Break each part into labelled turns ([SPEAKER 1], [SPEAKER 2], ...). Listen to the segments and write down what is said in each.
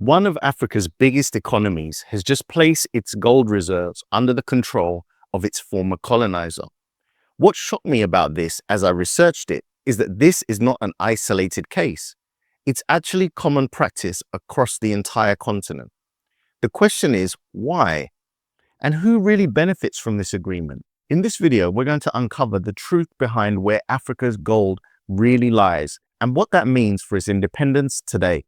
[SPEAKER 1] One of Africa's biggest economies has just placed its gold reserves under the control of its former colonizer. What shocked me about this as I researched it is that this is not an isolated case. It's actually common practice across the entire continent. The question is, why? And who really benefits from this agreement? In this video, we're going to uncover the truth behind where Africa's gold really lies and what that means for its independence today.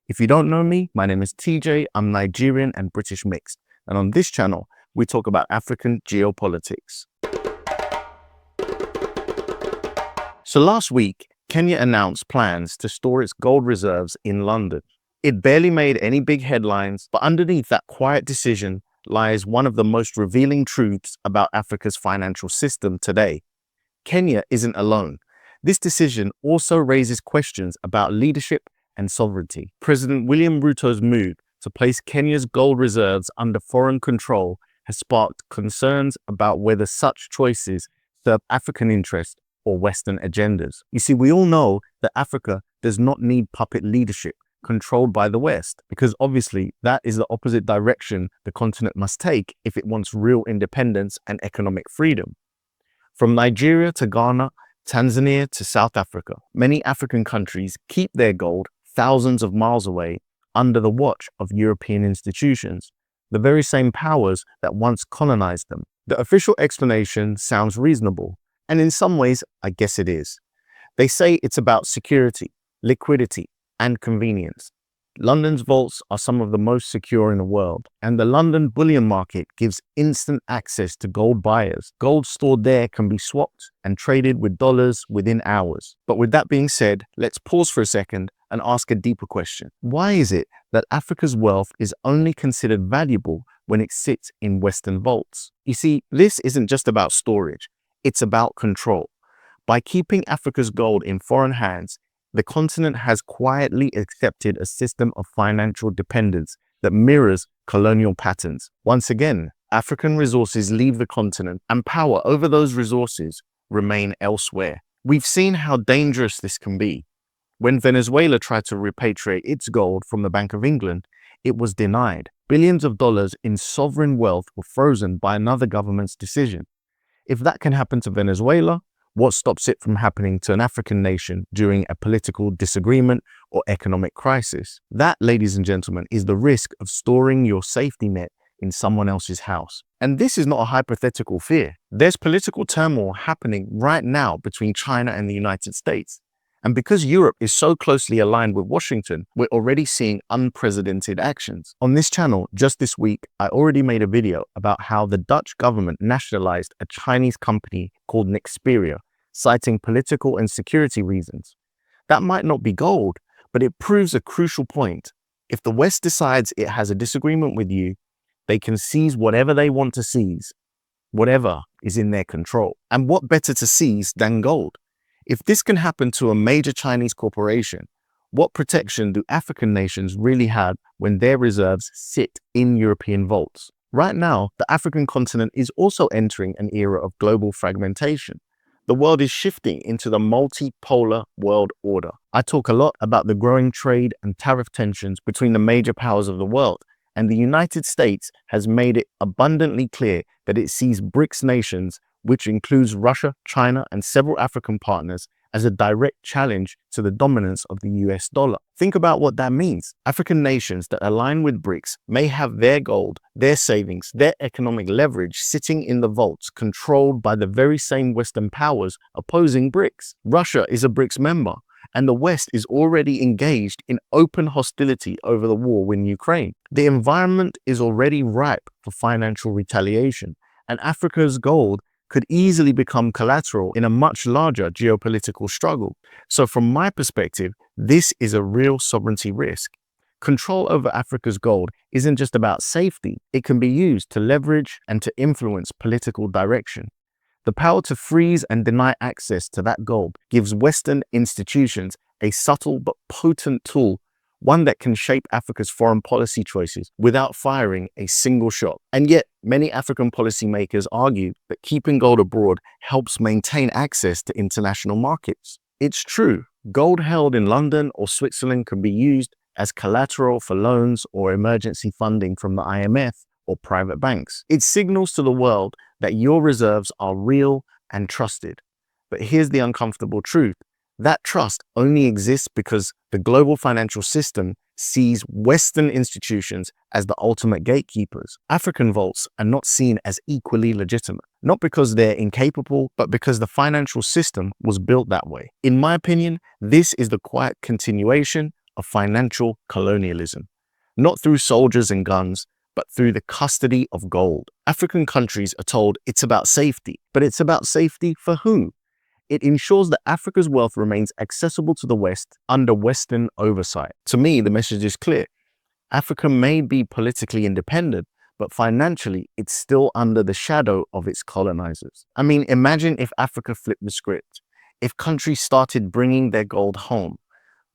[SPEAKER 1] If you don't know me, my name is TJ, I'm Nigerian and British mixed, and on this channel, we talk about African geopolitics. So last week, Kenya announced plans to store its gold reserves in London. It barely made any big headlines, but underneath that quiet decision lies one of the most revealing truths about Africa's financial system today. Kenya isn't alone. This decision also raises questions about leadership and sovereignty. President William Ruto's move to place Kenya's gold reserves under foreign control has sparked concerns about whether such choices serve African interests or Western agendas. You see, we all know that Africa does not need puppet leadership controlled by the West, because obviously that is the opposite direction the continent must take if it wants real independence and economic freedom. From Nigeria to Ghana, Tanzania to South Africa, many African countries keep their gold thousands of miles away under the watch of European institutions, the very same powers that once colonized them. The official explanation sounds reasonable, and in some ways, I guess it is. They say it's about security, liquidity, and convenience. London's vaults are some of the most secure in the world, and the London bullion market gives instant access to gold buyers. Gold stored there can be swapped and traded with dollars within hours. But with that being said, let's pause for a second and ask a deeper question. Why is it that Africa's wealth is only considered valuable when it sits in Western vaults? You see, this isn't just about storage, it's about control. By keeping Africa's gold in foreign hands, the continent has quietly accepted a system of financial dependence that mirrors colonial patterns. Once again, African resources leave the continent and power over those resources remain elsewhere. We've seen how dangerous this can be. When Venezuela tried to repatriate its gold from the Bank of England, it was denied. Billions of dollars in sovereign wealth were frozen by another government's decision. If that can happen to Venezuela, what stops it from happening to an African nation during a political disagreement or economic crisis? That, ladies and gentlemen, is the risk of storing your safety net in someone else's house. And this is not a hypothetical fear. There's political turmoil happening right now between China and the United States. And because Europe is so closely aligned with Washington, we're already seeing unprecedented actions. On this channel, just this week, I already made a video about how the Dutch government nationalized a Chinese company called Nexperia, citing political and security reasons. That might not be gold, but it proves a crucial point. If the West decides it has a disagreement with you, they can seize whatever they want to seize, whatever is in their control. And what better to seize than gold? If this can happen to a major Chinese corporation, what protection do African nations really have when their reserves sit in European vaults? Right now, the African continent is also entering an era of global fragmentation. The world is shifting into the multipolar world order. I talk a lot about the growing trade and tariff tensions between the major powers of the world, and the United States has made it abundantly clear that it sees BRICS nations, which includes Russia, China, and several African partners, as a direct challenge to the dominance of the US dollar. Think about what that means. African nations that align with BRICS may have their gold, their savings, their economic leverage sitting in the vaults controlled by the very same Western powers opposing BRICS. Russia is a BRICS member, and the West is already engaged in open hostility over the war in Ukraine. The environment is already ripe for financial retaliation, and Africa's gold could easily become collateral in a much larger geopolitical struggle. So from my perspective, this is a real sovereignty risk. Control over Africa's gold isn't just about safety. It can be used to leverage and to influence political direction. The power to freeze and deny access to that gold gives Western institutions a subtle but potent tool, one that can shape Africa's foreign policy choices without firing a single shot. And yet, many African policymakers argue that keeping gold abroad helps maintain access to international markets. It's true, gold held in London or Switzerland can be used as collateral for loans or emergency funding from the IMF or private banks. It signals to the world that your reserves are real and trusted. But here's the uncomfortable truth. That trust only exists because the global financial system sees Western institutions as the ultimate gatekeepers. African vaults are not seen as equally legitimate, not because they're incapable, but because the financial system was built that way. In my opinion, this is the quiet continuation of financial colonialism, not through soldiers and guns, but through the custody of gold. African countries are told it's about safety, but it's about safety for who? It ensures that Africa's wealth remains accessible to the West under Western oversight. To me, the message is clear. Africa may be politically independent, but financially, it's still under the shadow of its colonizers. I mean, imagine if Africa flipped the script. If countries started bringing their gold home,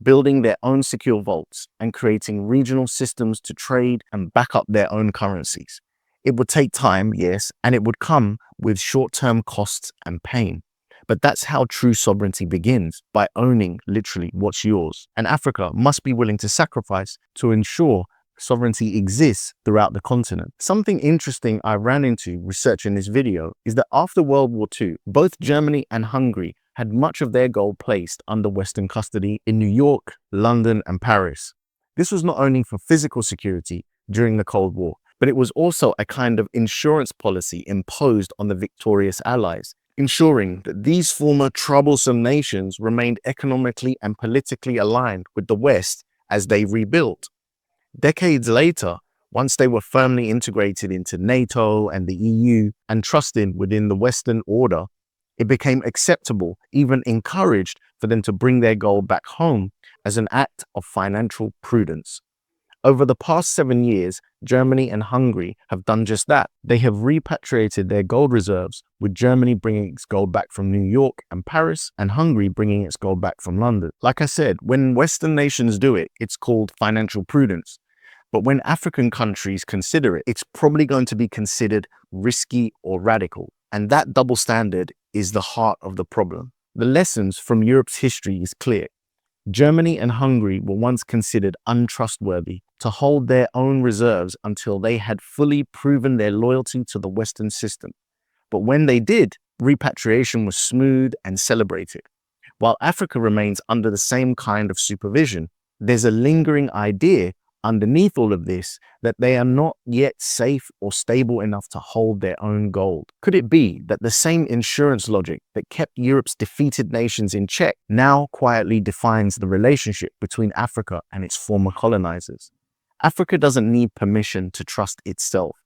[SPEAKER 1] building their own secure vaults, and creating regional systems to trade and back up their own currencies. It would take time, yes, and it would come with short-term costs and pain. But that's how true sovereignty begins, by owning literally what's yours. And Africa must be willing to sacrifice to ensure sovereignty exists throughout the continent. Something interesting I ran into researching this video is that after World War II, both Germany and Hungary had much of their gold placed under Western custody in New York, London, and Paris. This was not only for physical security during the Cold War, but it was also a kind of insurance policy imposed on the victorious Allies, ensuring that these former troublesome nations remained economically and politically aligned with the West as they rebuilt. Decades later, once they were firmly integrated into NATO and the EU and trusted within the Western order, it became acceptable, even encouraged, for them to bring their gold back home as an act of financial prudence. Over the past 7 years, Germany and Hungary have done just that. They have repatriated their gold reserves, with Germany bringing its gold back from New York and Paris, and Hungary bringing its gold back from London. Like I said, when Western nations do it, it's called financial prudence. But when African countries consider it, it's probably going to be considered risky or radical. And that double standard is the heart of the problem. The lessons from Europe's history is clear. Germany and Hungary were once considered untrustworthy to hold their own reserves until they had fully proven their loyalty to the Western system. But when they did, repatriation was smooth and celebrated. While Africa remains under the same kind of supervision, there's a lingering idea underneath all of this that they are not yet safe or stable enough to hold their own gold. Could it be that the same insurance logic that kept Europe's defeated nations in check now quietly defines the relationship between Africa and its former colonizers? Africa doesn't need permission to trust itself.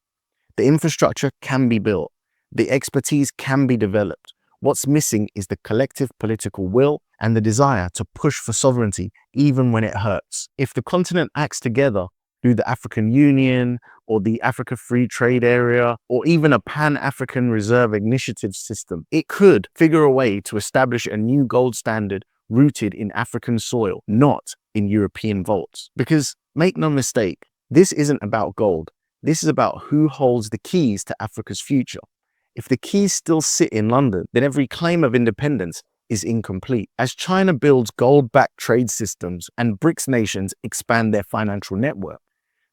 [SPEAKER 1] The infrastructure can be built. The expertise can be developed. What's missing is the collective political will and the desire to push for sovereignty even when it hurts. If the continent acts together through the African Union or the Africa Free Trade Area or even a Pan-African Reserve Initiative system, it could figure a way to establish a new gold standard rooted in African soil, not in European vaults. Because make no mistake, this isn't about gold. This is about who holds the keys to Africa's future. If the keys still sit in London, then every claim of independence is incomplete. As China builds gold-backed trade systems and BRICS nations expand their financial network,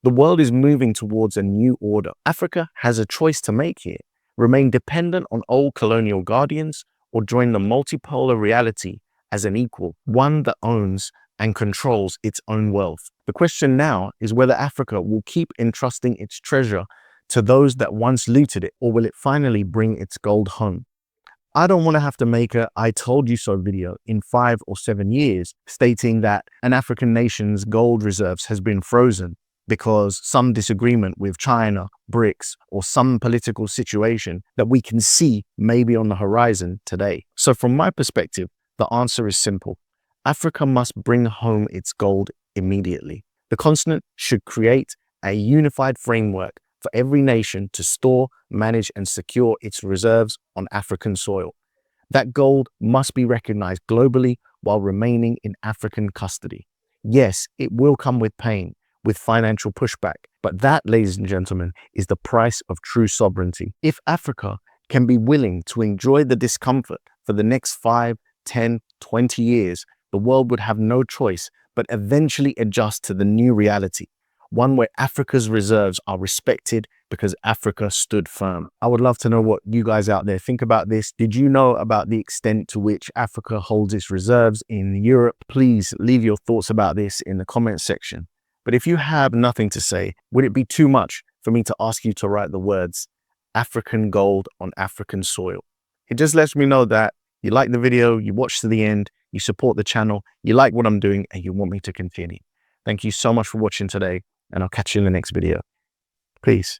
[SPEAKER 1] the world is moving towards a new order. Africa has a choice to make here: remain dependent on old colonial guardians or join the multipolar reality as an equal, one that owns and controls its own wealth. The question now is whether Africa will keep entrusting its treasure to those that once looted it, or will it finally bring its gold home? I don't want to have to make a "I told you so" video in 5 or 7 years stating that an African nation's gold reserves has been frozen because some disagreement with China, BRICS, or some political situation that we can see maybe on the horizon today. So from my perspective, the answer is simple. Africa must bring home its gold immediately. The continent should create a unified framework for every nation to store, manage, and secure its reserves on African soil. That gold must be recognized globally while remaining in African custody. Yes, it will come with pain, with financial pushback, but that, ladies and gentlemen, is the price of true sovereignty. If Africa can be willing to enjoy the discomfort for the next 5, 10, 20 years, the world would have no choice but eventually adjust to the new reality, one where Africa's reserves are respected because Africa stood firm. I would love to know what you guys out there think about this. Did you know about the extent to which Africa holds its reserves in Europe? Please leave your thoughts about this in the comment section. But if you have nothing to say, would it be too much for me to ask you to write the words African gold on African soil? It just lets me know that you like the video, you watched to the end, you support the channel, you like what I'm doing, and you want me to continue. Thank you so much for watching today, and I'll catch you in the next video. Peace.